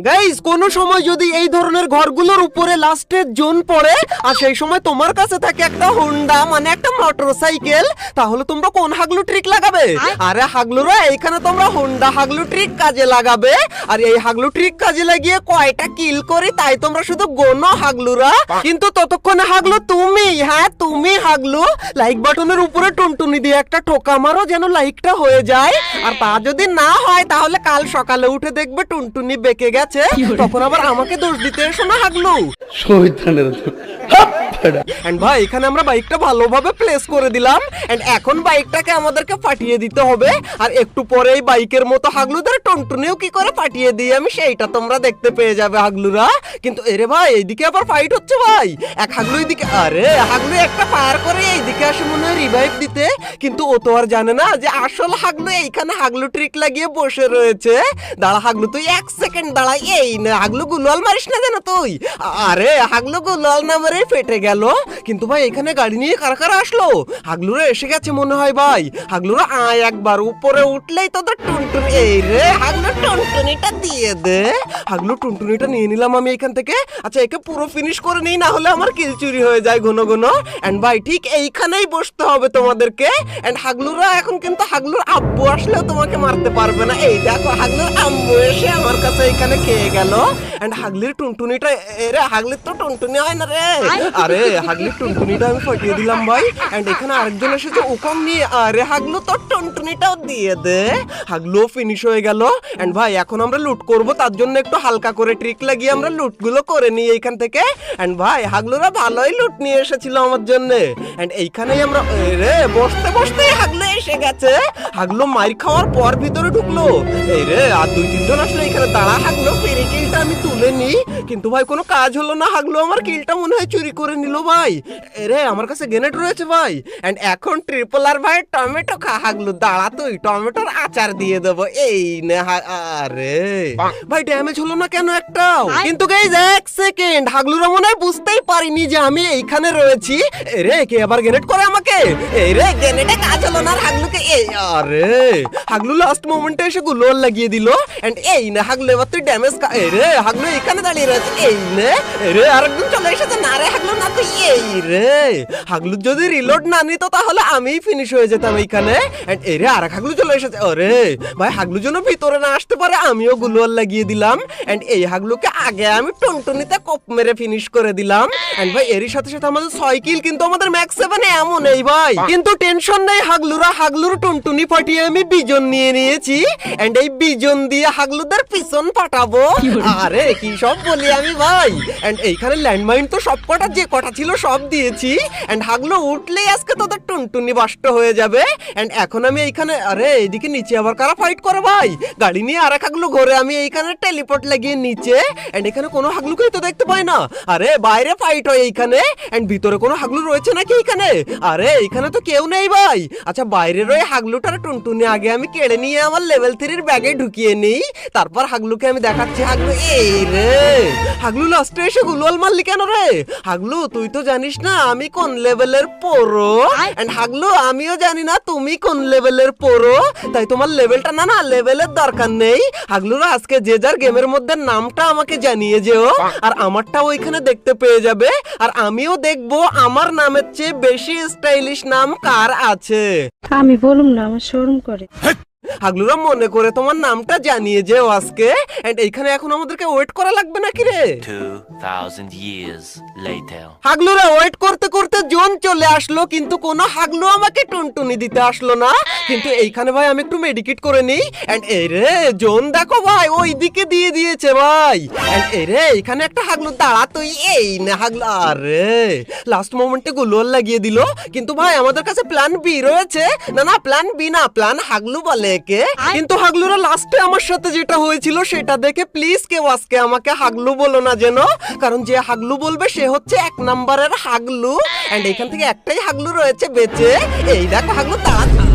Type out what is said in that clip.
Guys কোন সময় যদি এই ধরনের ঘরগুলোর উপরে লাস্টের জোন পড়ে আর সেই সময় তোমার কাছে থাকে একটা হোন্ডা মানে একটা মোটরসাইকেল, তাহলে তোমরা কোন হাগলু ট্রিক লাগাবে? আরে হাগলুরা, এইখানে তোমরা হোন্ডা হাগলু ট্রিক কাজে লাগাবে। আর এই হাগলু ট্রিক কাজে লাগিয়ে কয়টা কিল করি তাই তোমরা শুধু গোনো হাগলুরা। কিন্তু ততক্ষণে হাগলু তুমি, হ্যাঁ তুমি হাগলু, লাইক বাটনের উপরে টুনটুনি দিয়ে একটা ঠোকা মারো যেন লাইকটা হয়ে যায়। আর তা যদি না হয় তাহলে কাল সকালে উঠে দেখবে টুনটুনি বেঁকে গেছে, তখন আবার আমাকে দোষ দিতে এসো না হাগলু। এন্ড ভাই এখানে আমরা বাইকটা ভালোভাবে প্লেস করে দিলাম। এন্ড এখন বাইকটাকে আমাদেরকে পাঠিয়ে দিতে হবে। আর একটু পরেই বাইকের মতো হাগলুদের টুনটুনিও কি করে পাঠিয়ে দিই আমি সেইটা তোমরা দেখতে পেয়ে যাবে হাগলুরা। কিন্তু এরে ভাই এইদিকে আবার ফাইট হচ্ছে ভাই। এক হাগলু এইদিকে, আরে হাগলু একটা ফায়ার করে এইদিকে আসে মনে হয় রিভাইভ দিতে, কিন্তু ও তো আর জানে না যে আসল হাগলু এইখানে হাগলু ট্রিক লাগিয়ে বসে রয়েছে। দাঁড়া হাগলু, তুই 1 সেকেন্ড দাঁড়া। এই না হাগলু, গুলাল মারিস না যেন তুই। আরে হাগলু গুলাল না মেরে ফেটে গেল। কিন্তু ভাই এখানে গাড়ি নিয়ে কারা কারা আসলো? হাগলুরা এসে গেছে মনে হয় ভাই। হাগলুরা আয় একবার, উপরে উঠলেই তোদের টুনটুনি। এই রে হাগলু, টুনটুনিটা দিয়ে দে। হাগলু টুনটুনিটা নিয়ে নিলাম আমি এখান থেকে। আচ্ছা একে পুরো ফিনিশ করে নেই, না হলে আমার কিল চুরি হয়ে যায় ঘন ঘন। এন্ড ভাই ঠিক এইখানেই বসতে হবে তোমাদেরকে। এন্ড হাগলুরা এখন কিন্তু হাগলুর আব্বু আসলেও তোমাকে মারতে পারবে না। এই দেখো হাগলুর আম্মু এসে আমার কাছে এখানে খেয়ে গেল। এন্ড হাগলির টুনটুনিটা, এরে হাগলির তো টুনটুনি হয় না রে। আরে হাগলির টুনটুনিটা আমি ফাটিয়ে দিলাম ভাই। এন্ড এখানে আরেকজন এসেছে ওকম নিয়ে। আরে হাগলু তোর টুনটুনিটাও দিয়ে দে। হাগলুও ফিনিশ হয়ে গেল। এন্ড ভাই এখন আমরা লুট করব, তার জন্য একটু হালকা করে ট্রিক লাগিয়ে আমরা লুটগুলো করে নিই এইখান থেকে। এন্ড ভাই হাগলুরা ভালোই লুট নিয়ে এসেছিল আমার জন্য। এন্ড এইখানেই আমরা, রে বসতে বসতে হাগলু এসে গেছে। হাগলু মাইর খাওয়ার পর ভিতরে ঢুকলো। এই রে আর 2-3 জন আসলো এখানে। দাঁড়া হাগলু, ফেরি কিলটা আমি তুলে নিই। কিন্তু ভাই কোনো কাজ হলো না। হাগলু আমার কিলটা মনে হয় চুরি করে নিল ভাই। এরে আমার কাছে গ্রেনেড রয়েছে ভাই। এন্ড এখন ট্রিপল আর ভাই টমেটো খা হাগলু। দাঁড়া তুই টমেটোর আচার দিয়ে দেবো। এই নে। আরে ভাই ড্যামেজ হলো না কেন একটাও? কিন্তু গাইস 1 সেকেন্ড, হাগলুরা মনে হয় বুঝতেই পারিনি যে আমি এইখানে রয়েছি। এরে কে আবার গ্রেনেড করে আমাকে? এই রে গ্রেনেডে কাজ হলো না হাগলুকে। এই আরে হাগলু লাস্ট মোমেন্টে এসে গুলোল লাগিয়ে দিল। এন্ড এই না হাগলু এবার তুই ড্যামেজ খা। এই রে হাগলু এখানে দাঁড়িয়ে রয়েছে। এই নে। রে আরেকজন চলে এসেছে। না রে হাগলু না তুই। এই রে হাগলু যদি রিলোড না নিত তাহলে আমিই ফিনিশ হয়ে যেতাম এইখানে। এন্ড এই রে আরেক হাগলু চলে এসেছে। আরে ভাই হাগলু যেন ভিতরে না আসতে পারে আমিও গুলোল লাগিয়ে দিলাম। এন্ড এই হাগলুকে আগে আমি টুনটুনিতে কোপ মেরে ফিনিশ করে দিলাম। এন্ড ভাই এরই সাথে সাথে আমাদের 6 কিল, কিন্তু আমাদের ম্যাক্স 7 এমন এই ভাই। কিন্তু টেনশন নেই হাগলুরা, হাগলুর টুনটুনি ফাটিয়ে আমি বিজন নিয়ে নিয়েছি। এন্ড এই বিজন দিয়ে হাগলুদের পিছন ফাটাবো। আরে কি সব বলি আমি ভাই। এন্ড এইখানে ল্যান্ডমাইন তো সব কটা যে কটা ছিল সব দিয়েছি। এন্ড হাগলু উঠলেই আজকে তোদের টুনটুনি বাষ্ট হয়ে যাবে। এন্ড এখন আমি এইখানে, আরে এইদিকে নিচে আবার কারা ফাইট করে ভাই? গাড়ি নিয়ে আরেক হাগলু ঘরে আমি এইখানে টেলিপোর্ট লাগিয়ে নিচে। এন্ড এখানে কোনো হাগলুকেই তো দেখতে পাই না। আরে বাইরে ফাইট হয় এইখানে। এন্ড ভিতরে কোনো হাগলু রয়েছে নাকি এইখানে? আরে এইখানে তো কেউ নেই ভাই। আচ্ছা বাইরের ওই হাগলুটার টুনটুনি আগে আমি কেড়ে নিয়ে আমার লেভেল 3 এর ব্যাগে ঢুকিয়ে নেই, তারপর হাগলুকে আমি দেখাচ্ছি। হাগলু এই রে হাগলু লাস্টে এসে গুলোল মারলি কেন রে? হাগলু তুই তো জানিস না আমি কোন লেভেলের প্রো। এন্ড হাগলু আমিও জানি না তুমি কোন লেভেলের প্রো, তাই তোমার লেভেলটা না লেভেলের দরকার নেই। হাগলুরা আজকে যে যার গেমের মধ্যে নামটা আমাকে জানিয়ে যেও, আর আমারটাও ওইখানে দেখতে পেয়ে যাবে। আর আমিও দেখবো আমার নামের চেয়ে বেশি স্টাইলিশ নাম কার আছে। আমি বলুম না, আমার শরম করে। হাগলুরা মনে করে তোমার নামটা জানিয়ে যেও আজকে। এন্ড এইখানে এখন আমাদেরকে ওয়েট করা লাগবে নাকি রে? 2000 years later. হাগলুরা ওয়েট করতে করতে জোন চলে আসলো, কিন্তু কোনো হাগলু আমাকে টুনটুনি দিতে আসলো না। কিন্তু এইখানে ভাই আমি একটু মেডিকেট করে নিই। এন্ড এই রে জোন দেখো ভাই ওই দিকে দিয়ে দিয়েছে ভাই। এন্ড এই রে এখানে একটা হাগলু। দাঁড়া তুই। এই না হাগলু, আরে লাস্ট মোমেন্টে গুলোল লাগিয়ে দিল। কিন্তু ভাই আমাদের কাছে প্ল্যান বি রয়েছে। না প্ল্যান বি না, প্ল্যান হাগলু বলে একে। কিন্তু হাগলুরা লাস্টে আমার সাথে যেটা হয়েছিল সেটা দেখে প্লিজ কেউ আজকে আমাকে হাগলু বলো না যেন, কারণ যে হাগলু বলবে সে হচ্ছে 1 নম্বরের হাগলু। এন্ড এখান থেকে একটাই হাগলু রয়েছে বেঁচে। এই দেখো হাগলু তাড়াতাড়ি।